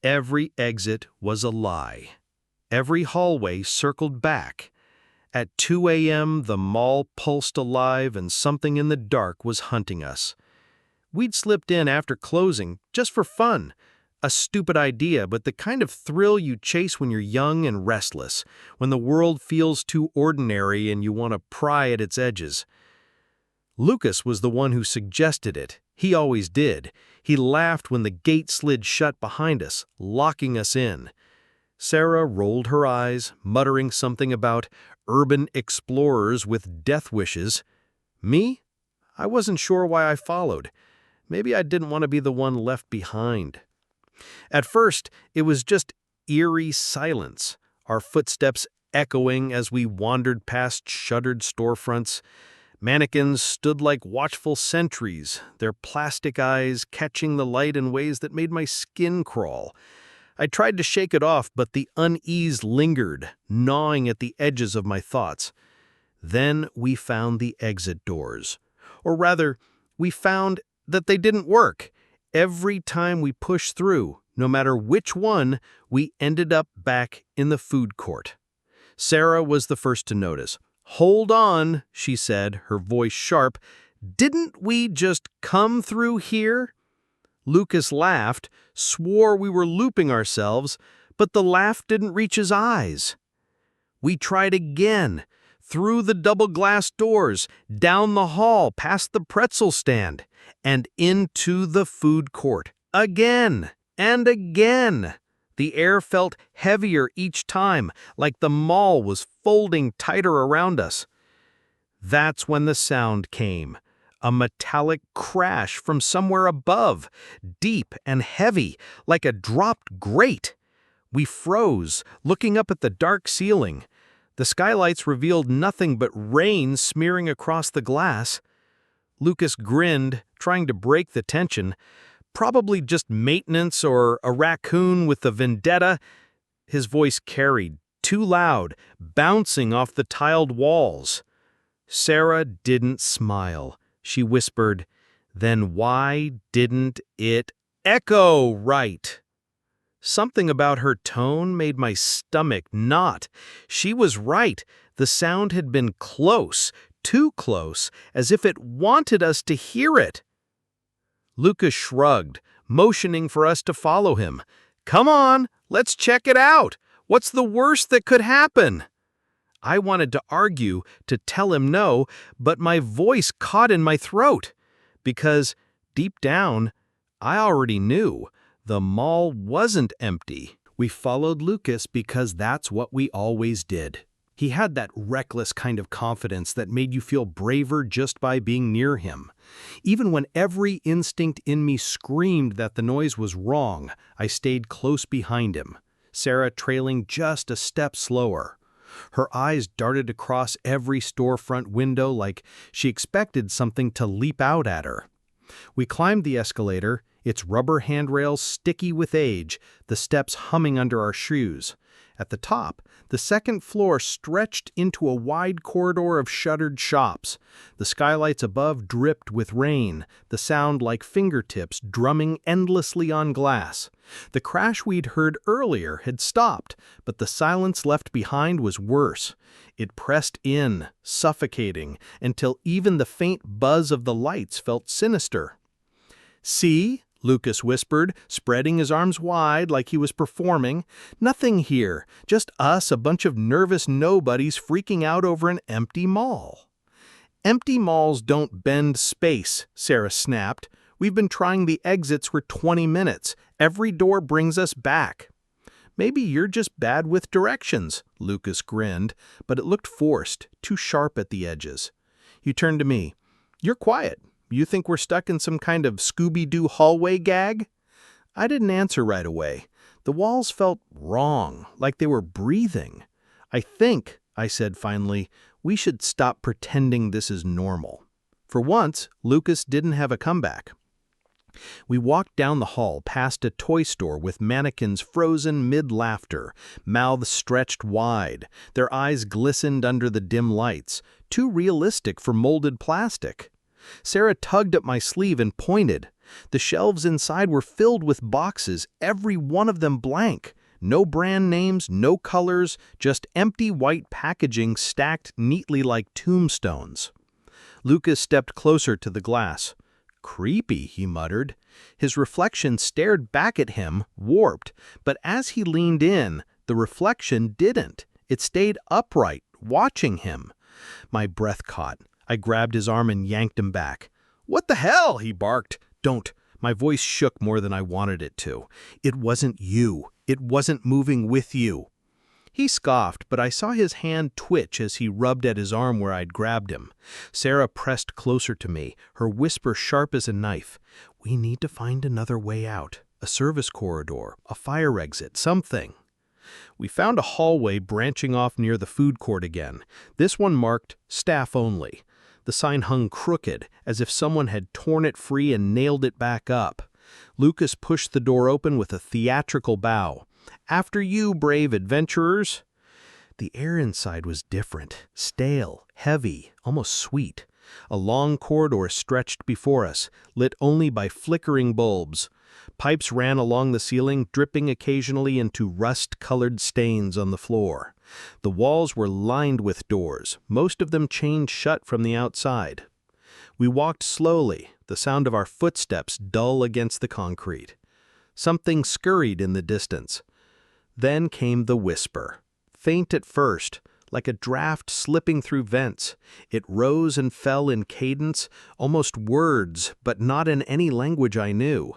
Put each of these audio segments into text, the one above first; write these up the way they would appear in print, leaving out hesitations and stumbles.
Every exit was a lie. Every hallway circled back. At 2 a.m., the mall pulsed alive and something in the dark was hunting us. We'd slipped in after closing, just for fun. A stupid idea, but the kind of thrill you chase when you're young and restless, when the world feels too ordinary and you want to pry at its edges. Lucas was the one who suggested it. He always did. He laughed when the gate slid shut behind us, locking us in. Sarah rolled her eyes, muttering something about urban explorers with death wishes. Me? I wasn't sure why I followed. Maybe I didn't want to be the one left behind. At first, it was just eerie silence, our footsteps echoing as we wandered past shuttered storefronts. Mannequins stood like watchful sentries, their plastic eyes catching the light in ways that made my skin crawl. I tried to shake it off, but the unease lingered, gnawing at the edges of my thoughts. Then we found the exit doors. Or rather, we found that they didn't work. Every time we pushed through, no matter which one, we ended up back in the food court. Sarah was the first to notice. "Hold on," she said, her voice sharp. "Didn't we just come through here?" Lucas laughed, swore we were looping ourselves, but the laugh didn't reach his eyes. We tried again, through the double glass doors, down the hall, past the pretzel stand, and into the food court. Again and again. The air felt heavier each time, like the mall was folding tighter around us. That's when the sound came. A metallic crash from somewhere above, deep and heavy, like a dropped grate. We froze, looking up at the dark ceiling. The skylights revealed nothing but rain smearing across the glass. Lucas grinned, trying to break the tension. Probably just maintenance or a raccoon with a vendetta. His voice carried, too loud, bouncing off the tiled walls. Sarah didn't smile. She whispered, "Then why didn't it echo right?" Something about her tone made my stomach knot. She was right. The sound had been close, too close, as if it wanted us to hear it. Lucas shrugged, motioning for us to follow him. "Come on, let's check it out. What's the worst that could happen?" I wanted to argue, to tell him no, but my voice caught in my throat. Because, deep down, I already knew the mall wasn't empty. We followed Lucas because that's what we always did. He had that reckless kind of confidence that made you feel braver just by being near him. Even when every instinct in me screamed that the noise was wrong, I stayed close behind him, Sarah trailing just a step slower. Her eyes darted across every storefront window like she expected something to leap out at her. We climbed the escalator, its rubber handrails sticky with age, the steps humming under our shoes. At the top, the second floor stretched into a wide corridor of shuttered shops. The skylights above dripped with rain, the sound like fingertips drumming endlessly on glass. The crash we'd heard earlier had stopped, but the silence left behind was worse. It pressed in, suffocating, until even the faint buzz of the lights felt sinister. "See?" Lucas whispered, spreading his arms wide like he was performing. "Nothing here, just us, a bunch of nervous nobodies freaking out over an empty mall." "Empty malls don't bend space," Sarah snapped. "We've been trying the exits for 20 minutes. Every door brings us back." "Maybe you're just bad with directions," Lucas grinned, but it looked forced, too sharp at the edges. He turned to me. "You're quiet. You think we're stuck in some kind of Scooby-Doo hallway gag?" I didn't answer right away. The walls felt wrong, like they were breathing. "I think," I said finally, "we should stop pretending this is normal." For once, Lucas didn't have a comeback. We walked down the hall past a toy store with mannequins frozen mid-laughter, mouths stretched wide. Their eyes glistened under the dim lights, too realistic for molded plastic. Sarah tugged at my sleeve and pointed. The shelves inside were filled with boxes, every one of them blank. No brand names, no colors, just empty white packaging stacked neatly like tombstones. Lucas stepped closer to the glass. "Creepy," he muttered. His reflection stared back at him, warped, but as he leaned in, the reflection didn't. It stayed upright, watching him. My breath caught. I grabbed his arm and yanked him back. "What the hell?" he barked. "Don't." My voice shook more than I wanted it to. "It wasn't you. It wasn't moving with you." He scoffed, but I saw his hand twitch as he rubbed at his arm where I'd grabbed him. Sarah pressed closer to me, her whisper sharp as a knife. "We need to find another way out. A service corridor, a fire exit, something." We found a hallway branching off near the food court again, this one marked "Staff Only." The sign hung crooked, as if someone had torn it free and nailed it back up. Lucas pushed the door open with a theatrical bow. "After you, brave adventurers." The air inside was different, stale, heavy, almost sweet. A long corridor stretched before us, lit only by flickering bulbs. Pipes ran along the ceiling, dripping occasionally into rust-colored stains on the floor. The walls were lined with doors, most of them chained shut from the outside. We walked slowly, the sound of our footsteps dull against the concrete. Something scurried in the distance. Then came the whisper. Faint at first, like a draft slipping through vents. It rose and fell in cadence, almost words, but not in any language I knew.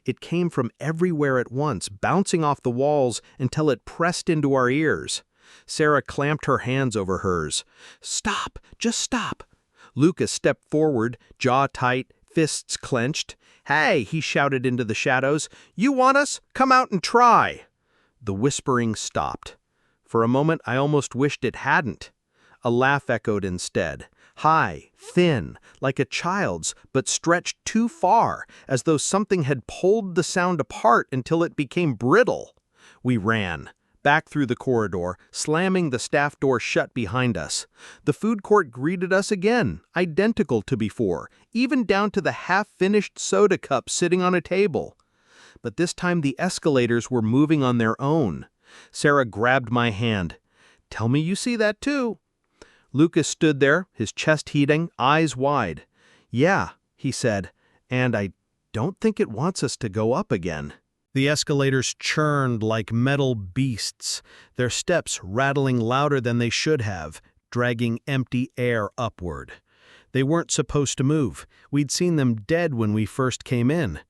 It came from everywhere at once, bouncing off the walls until it pressed into our ears. Sarah clamped her hands over hers. "Stop! Just stop!" Lucas stepped forward, jaw tight, fists clenched. "Hey!" he shouted into the shadows. "You want us? Come out and try!" The whispering stopped. For a moment I almost wished it hadn't. A laugh echoed instead. High, thin, like a child's, but stretched too far, as though something had pulled the sound apart until it became brittle. We ran, back through the corridor, slamming the staff door shut behind us. The food court greeted us again, identical to before, even down to the half-finished soda cup sitting on a table. But this time the escalators were moving on their own. Sarah grabbed my hand. "Tell me you see that too." Lucas stood there, his chest heaving, eyes wide. "Yeah," he said, "and I don't think it wants us to go up again." The escalators churned like metal beasts, their steps rattling louder than they should have, dragging empty air upward. They weren't supposed to move. We'd seen them dead when we first came in.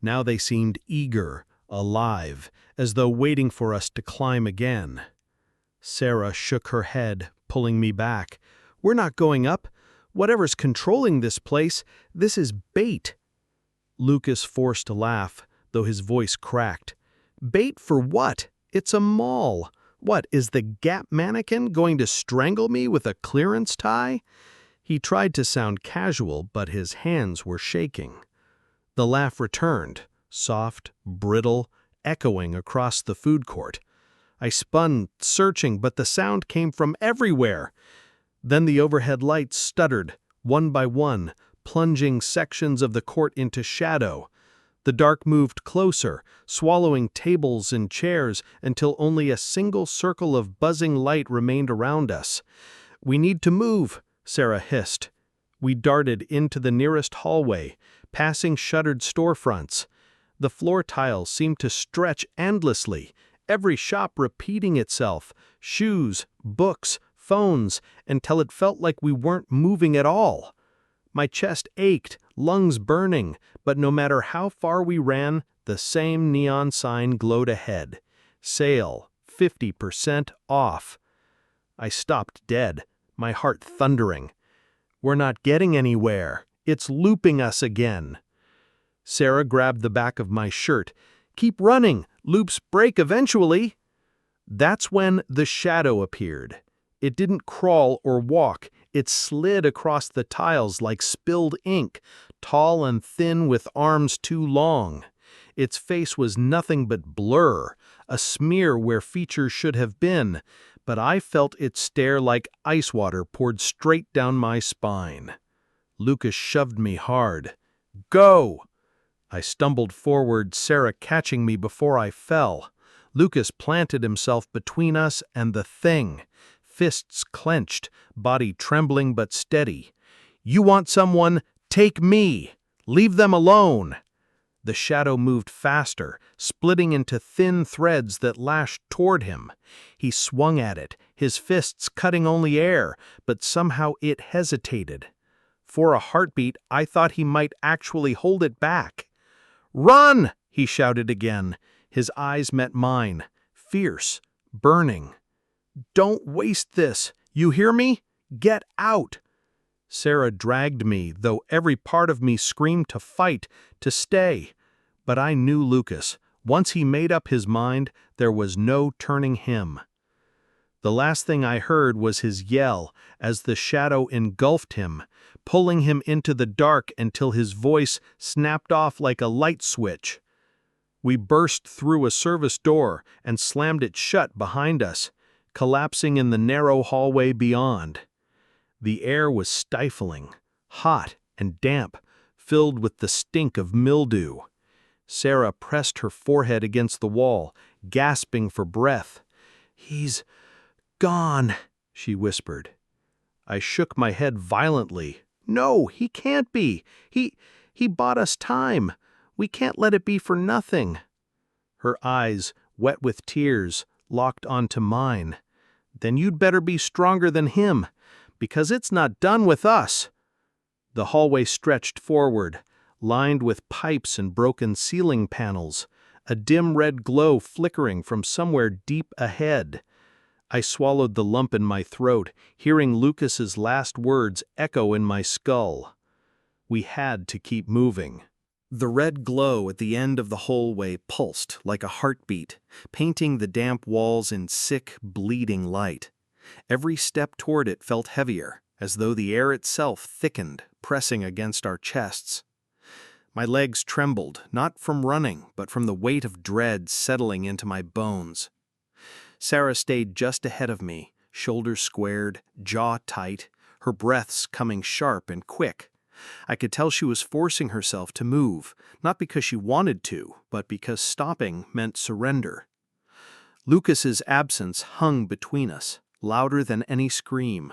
Now they seemed eager, alive, as though waiting for us to climb again. Sarah shook her head, pulling me back. "We're not going up. Whatever's controlling this place, this is bait." Lucas forced a laugh, though his voice cracked. "Bait for what? It's a mall. What, is the Gap mannequin going to strangle me with a clearance tie?" He tried to sound casual, but his hands were shaking. The laugh returned, soft, brittle, echoing across the food court. I spun, searching, but the sound came from everywhere. Then the overhead lights stuttered, one by one, plunging sections of the court into shadow. The dark moved closer, swallowing tables and chairs until only a single circle of buzzing light remained around us. "We need to move," Sarah hissed. We darted into the nearest hallway, passing shuttered storefronts. The floor tiles seemed to stretch endlessly, every shop repeating itself, shoes, books, phones, until it felt like we weren't moving at all. My chest ached, lungs burning, but no matter how far we ran, the same neon sign glowed ahead. Sale, 50% off. I stopped dead, my heart thundering. We're not getting anywhere. It's looping us again. Sarah grabbed the back of my shirt. "Keep running. Loops break eventually." That's when the shadow appeared. It didn't crawl or walk. It slid across the tiles like spilled ink, tall and thin with arms too long. Its face was nothing but blur, a smear where features should have been, but I felt it stare like ice water poured straight down my spine. Lucas shoved me hard. "Go!" I stumbled forward, Sarah catching me before I fell. Lucas planted himself between us and the thing, fists clenched, body trembling but steady. "You want someone? Take me! Leave them alone!" The shadow moved faster, splitting into thin threads that lashed toward him. He swung at it, his fists cutting only air, but somehow it hesitated. For a heartbeat, I thought he might actually hold it back. "Run!" he shouted again. His eyes met mine, fierce, burning. "Don't waste this! You hear me? Get out!" Sarah dragged me, though every part of me screamed to fight, to stay. But I knew Lucas. Once he made up his mind, there was no turning him. The last thing I heard was his yell as the shadow engulfed him, pulling him into the dark until his voice snapped off like a light switch. We burst through a service door and slammed it shut behind us, collapsing in the narrow hallway beyond. The air was stifling, hot and damp, filled with the stink of mildew. Sarah pressed her forehead against the wall, gasping for breath. "He's gone," she whispered. I shook my head violently. "No, he can't be. He bought us time. We can't let it be for nothing." Her eyes, wet with tears, locked onto mine. "Then you'd better be stronger than him, because it's not done with us." The hallway stretched forward, lined with pipes and broken ceiling panels, a dim red glow flickering from somewhere deep ahead. I swallowed the lump in my throat, hearing Lucas's last words echo in my skull. We had to keep moving. The red glow at the end of the hallway pulsed like a heartbeat, painting the damp walls in sick, bleeding light. Every step toward it felt heavier, as though the air itself thickened, pressing against our chests. My legs trembled, not from running, but from the weight of dread settling into my bones. Sarah stayed just ahead of me, shoulders squared, jaw tight, her breaths coming sharp and quick. I could tell she was forcing herself to move, not because she wanted to, but because stopping meant surrender. Lucas's absence hung between us, louder than any scream.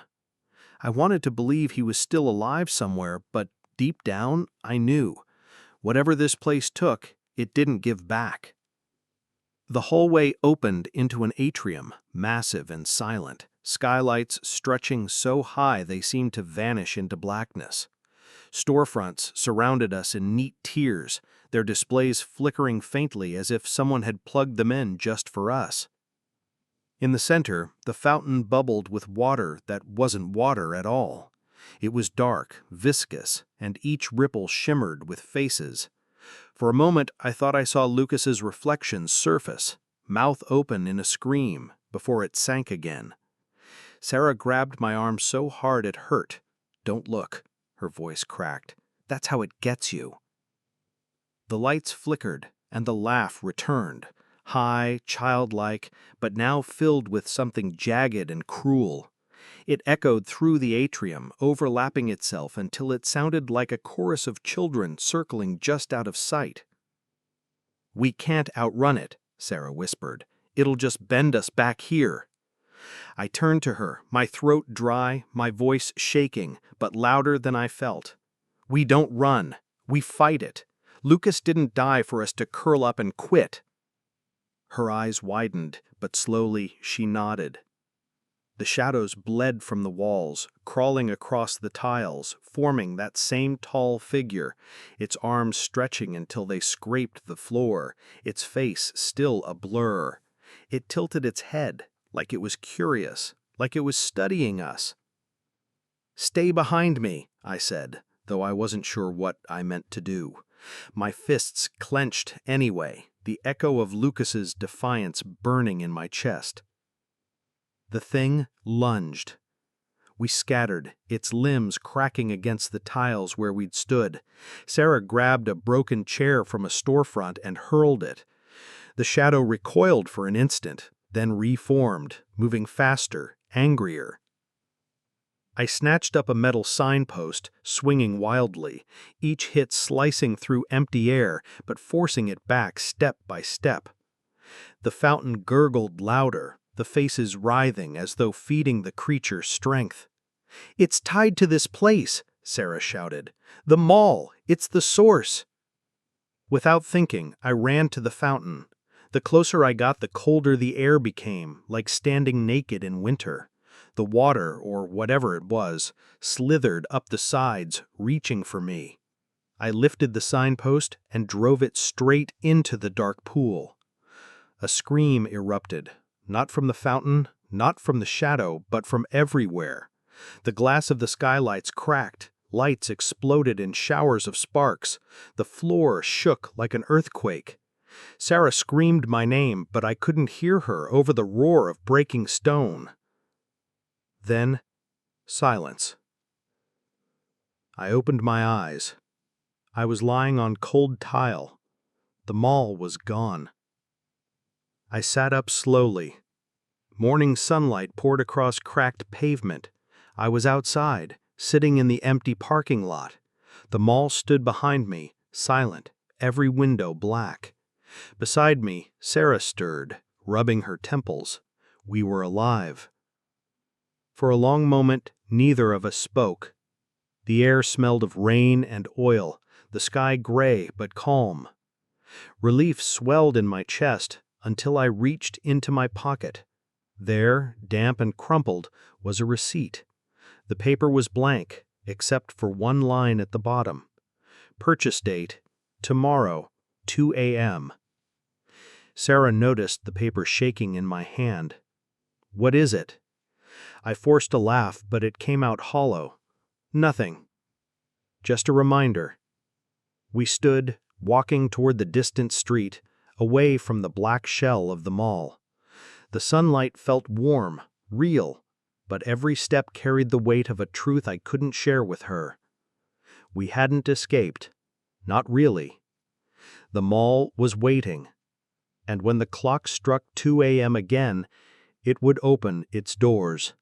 I wanted to believe he was still alive somewhere, but deep down, I knew. Whatever this place took, it didn't give back. The hallway opened into an atrium, massive and silent, skylights stretching so high they seemed to vanish into blackness. Storefronts surrounded us in neat tiers, their displays flickering faintly as if someone had plugged them in just for us. In the center, the fountain bubbled with water that wasn't water at all. It was dark, viscous, and each ripple shimmered with faces. For a moment, I thought I saw Lucas's reflection surface, mouth open in a scream, before it sank again. Sarah grabbed my arm so hard it hurt. "Don't look," her voice cracked. "That's how it gets you." The lights flickered, and the laugh returned, high, childlike, but now filled with something jagged and cruel. It echoed through the atrium, overlapping itself until it sounded like a chorus of children circling just out of sight. "We can't outrun it," Sarah whispered. "It'll just bend us back here." I turned to her, my throat dry, my voice shaking, but louder than I felt. "We don't run. We fight it. Lucas didn't die for us to curl up and quit." Her eyes widened, but slowly she nodded. The shadows bled from the walls, crawling across the tiles, forming that same tall figure, its arms stretching until they scraped the floor, its face still a blur. It tilted its head, like it was curious, like it was studying us. "Stay behind me," I said, though I wasn't sure what I meant to do. My fists clenched anyway, the echo of Lucas's defiance burning in my chest. The thing lunged. We scattered, its limbs cracking against the tiles where we'd stood. Sarah grabbed a broken chair from a storefront and hurled it. The shadow recoiled for an instant, then reformed, moving faster, angrier. I snatched up a metal signpost, swinging wildly, each hit slicing through empty air but forcing it back step by step. The fountain gurgled louder, the faces writhing as though feeding the creature strength. "It's tied to this place," Sarah shouted. "The mall! It's the source!" Without thinking, I ran to the fountain. The closer I got, the colder the air became, like standing naked in winter. The water, or whatever it was, slithered up the sides, reaching for me. I lifted the signpost and drove it straight into the dark pool. A scream erupted, not from the fountain, not from the shadow, but from everywhere. The glass of the skylights cracked, lights exploded in showers of sparks, the floor shook like an earthquake. Sarah screamed my name, but I couldn't hear her over the roar of breaking stone. Then, silence. I opened my eyes. I was lying on cold tile. The mall was gone. I sat up slowly. Morning sunlight poured across cracked pavement. I was outside, sitting in the empty parking lot. The mall stood behind me, silent, every window black. Beside me, Sarah stirred, rubbing her temples. We were alive. For a long moment, neither of us spoke. The air smelled of rain and oil, the sky gray but calm. Relief swelled in my chest until I reached into my pocket. There, damp and crumpled, was a receipt. The paper was blank, except for one line at the bottom. Purchase date, tomorrow, 2 a.m. Sarah noticed the paper shaking in my hand. "What is it?" I forced a laugh, but it came out hollow. "Nothing. Just a reminder." We stood, walking toward the distant street, away from the black shell of the mall. The sunlight felt warm, real, but every step carried the weight of a truth I couldn't share with her. We hadn't escaped. Not really. The mall was waiting, and when the clock struck 2 a.m. again, it would open its doors.